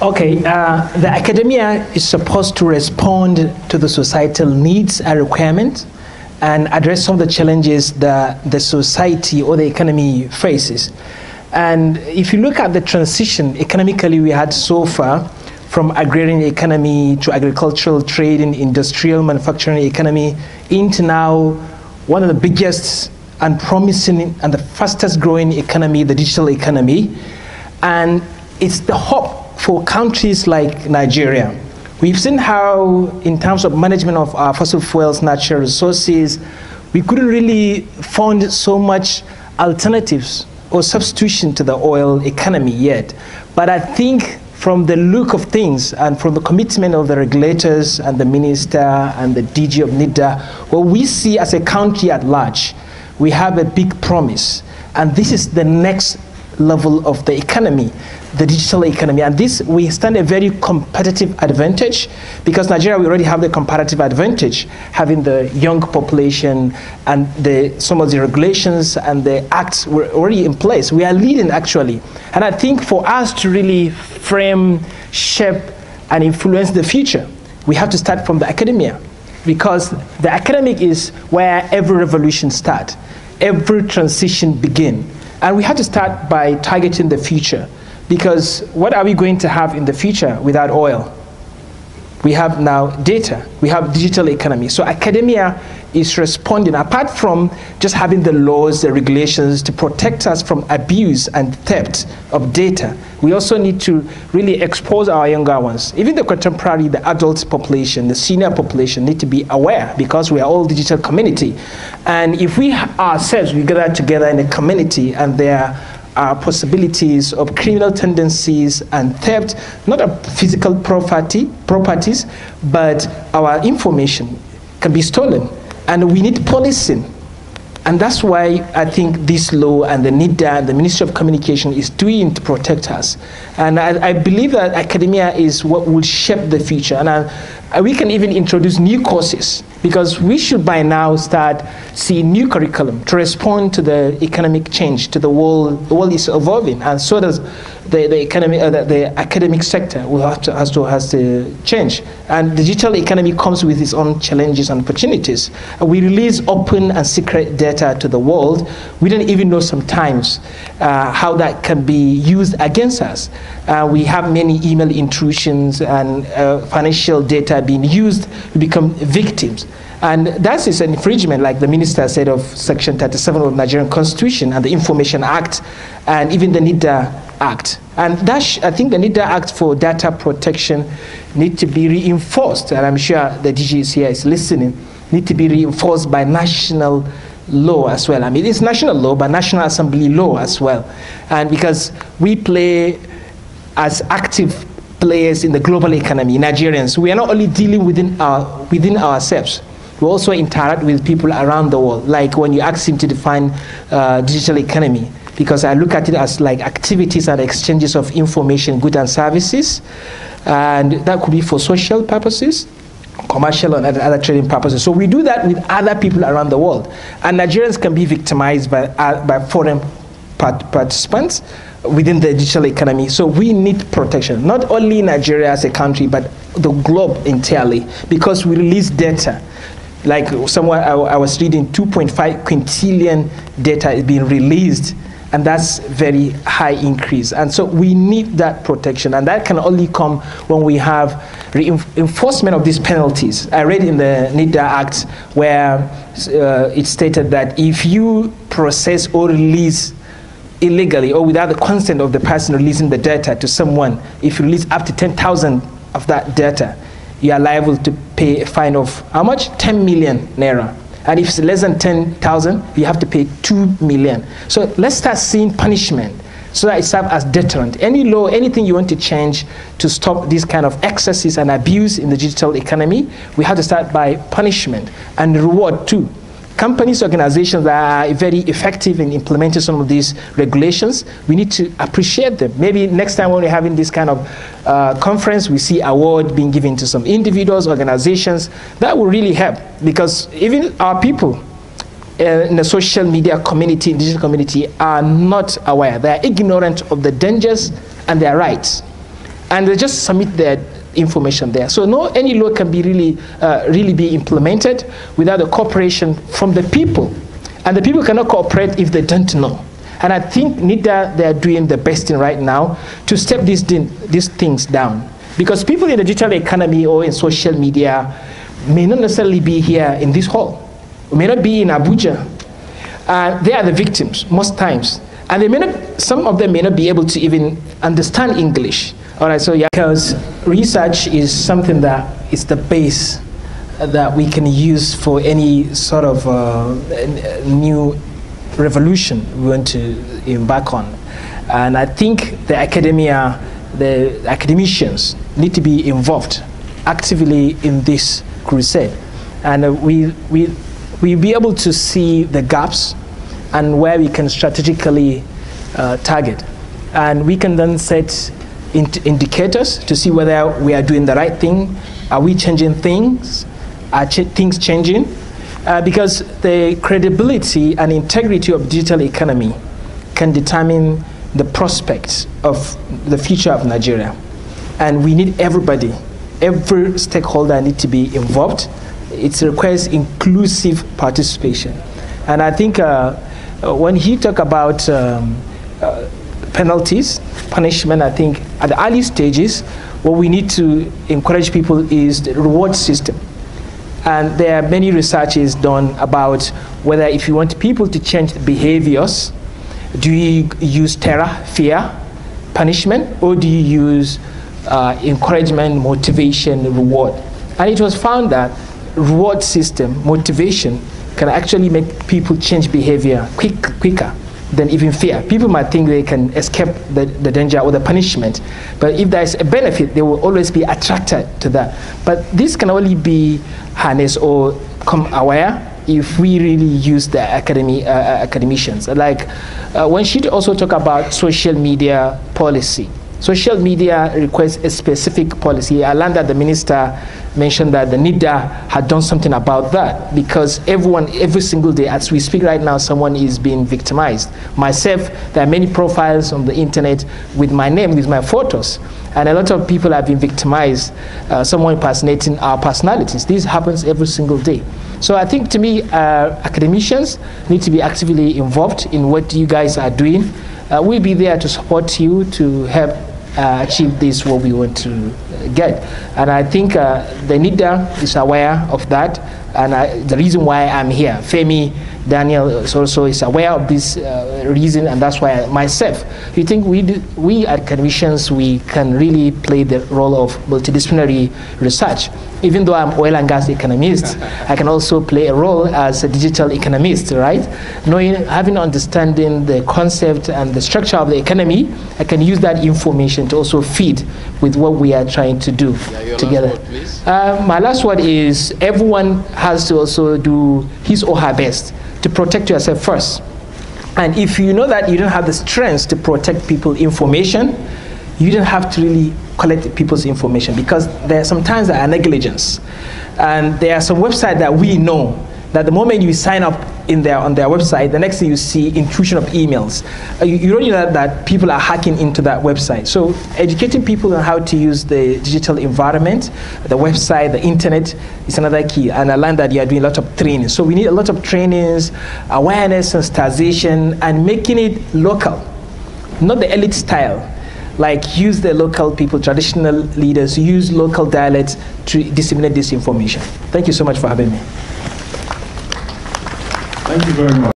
Okay, the academia is supposed to respond to the societal needs and requirements and address some of the challenges that the society or the economy faces. And if you look at the transition economically we had so far, from agrarian economy to agricultural, trading, industrial, manufacturing economy, into now one of the biggest and promising and the fastest growing economy, the digital economy. And it's the hope for countries like Nigeria. We've seen how, in terms of management of our fossil fuels, natural resources, we couldn't really find so much alternatives or substitution to the oil economy yet. But I think from the look of things and from the commitment of the regulators and the minister and the DG of NITDA, what we see as a country at large, we have a big promise. And this is the next level of the economy, the digital economy. And this, we stand a very competitive advantage because Nigeria, we already have the comparative advantage, having the young population and some of the regulations and the acts were already in place. We are leading actually. And I think for us to really frame, shape, and influence the future, we have to start from the academia, because the academic is where every revolution starts, every transition begins. And we have to start by targeting the future, because what are we going to have in the future without oil? We have now data, we have digital economy. So academia is responding, apart from just having the laws, the regulations to protect us from abuse and theft of data. We also need to really expose our younger ones. Even the contemporary, the adult population, the senior population need to be aware, because we are all digital community. And if we ourselves, we gather together in a community and there are possibilities of criminal tendencies and theft, not of physical properties, but our information can be stolen. And we need policing. And that's why I think this law and the NITDA and the Ministry of Communication is doing to protect us. And I believe that academia is what will shape the future. And we can even introduce new courses, because we should by now start seeing new curriculum to respond to the economic change, to the world. The world is evolving, and so does the economy. The academic sector has to change. And the digital economy comes with its own challenges and opportunities. We release open and secret data to the world. We don't even know sometimes how that can be used against us. We have many email intrusions and financial data being used. We become victims. And that is an infringement, like the minister said, of Section 37 of the Nigerian Constitution and the Information Act and even the NITDA Act. And that I think the NITDA Act for data protection need to be reinforced, and I'm sure the DG is here is listening, need to be reinforced by national law as well. I mean, it's national law, but National Assembly law as well. And because we play as active players in the global economy, Nigerians, we are not only dealing within ourselves, we also interact with people around the world. Like when you ask him to define digital economy, because I look at it as like activities and exchanges of information, goods and services, and that could be for social purposes, commercial and other trading purposes. So we do that with other people around the world, and Nigerians can be victimized by foreign participants within the digital economy. So we need protection, not only Nigeria as a country, but the globe entirely, because we release data. Like somewhere I was reading, 2.5 quintillion data is being released, and that's very high increase. And so we need that protection, and that can only come when we have enforcement of these penalties. I read in the NITDA Act where it stated that if you process or release illegally or without the consent of the person releasing the data to someone, if you release up to 10,000 of that data, you are liable to pay a fine of how much? 10 million naira. And if it's less than 10,000, you have to pay 2 million. So let's start seeing punishment so that it serves as deterrent. Any law, anything you want to change to stop these kind of excesses and abuse in the digital economy, we have to start by punishment and reward too. Companies, organizations that are very effective in implementing some of these regulations, we need to appreciate them. Maybe next time when we're having this kind of conference, we see award being given to some individuals, organizations. That will really help, because even our people in the social media community, digital community, are not aware. They are ignorant of the dangers and their rights. and they just submit their information there. So any law can be really be implemented without the cooperation from the people. And the people cannot cooperate if they don't know. And I think NITDA, they are doing the best thing right now to step these things down. Because people in the digital economy or in social media may not necessarily be here in this hall, may not be in Abuja. They are the victims most times. And some of them may not be able to even understand English. All right, so yeah, because research is something that is the base that we can use for any sort of new revolution we want to embark on. And I think the academia, the academicians need to be involved actively in this crusade. And we'll be able to see the gaps and where we can strategically target. And we can then set indicators to see whether we are doing the right thing. Are we changing things? Are things changing? Because the credibility and integrity of digital economy can determine the prospects of the future of Nigeria. And we need everybody, every stakeholder need to be involved. It requires inclusive participation. And I think when he talk about penalties, punishment, I think at the early stages, what we need to encourage people is the reward system. And there are many researches done about whether if you want people to change behaviors, do you use terror, fear, punishment, or do you use encouragement, motivation, reward? And it was found that reward system, motivation, can actually make people change behavior quicker than even fear. People might think they can escape the danger or the punishment, but if there is a benefit, they will always be attracted to that. But this can only be harnessed or become aware if we really use the academicians. Like when she also talk about social media policy, social media requires a specific policy. I learned that the minister mentioned that the NITDA had done something about that, because every single day, as we speak right now, someone is being victimized. Myself, there are many profiles on the internet with my name, with my photos, and a lot of people have been victimized, someone impersonating our personalities. This happens every single day. So I think, to me, academicians need to be actively involved in what you guys are doing. We'll be there to support you to help achieve this, what we want to get. And I think the NITDA is aware of that, and the reason why I'm here. Femi Daniel also is aware of this reason, and that's why myself, you think we academicians, we can really play the role of multidisciplinary research. Even though I'm oil and gas economist, I can also play a role as a digital economist, right? Having understanding the concept and the structure of the economy, I can use that information to also feed with what we are trying to do together. Last word, please. My last word is everyone has to also do his or her best to protect yourself first. And if you know that you don't have the strength to protect people's information, you don't have to really collect people's information, because there are sometimes that are negligence. And there are some websites that we know that the moment you sign up on their website, the next thing you see, intrusion of emails. You don't know that people are hacking into that website. So educating people on how to use the digital environment, the website, the internet, is another key. And I learned that you are doing a lot of training. So we need a lot of trainings, awareness, sensitization, and making it local, not the elite style. Like, use the local people, traditional leaders, use local dialects to disseminate this information. Thank you so much for having me. Thank you very much.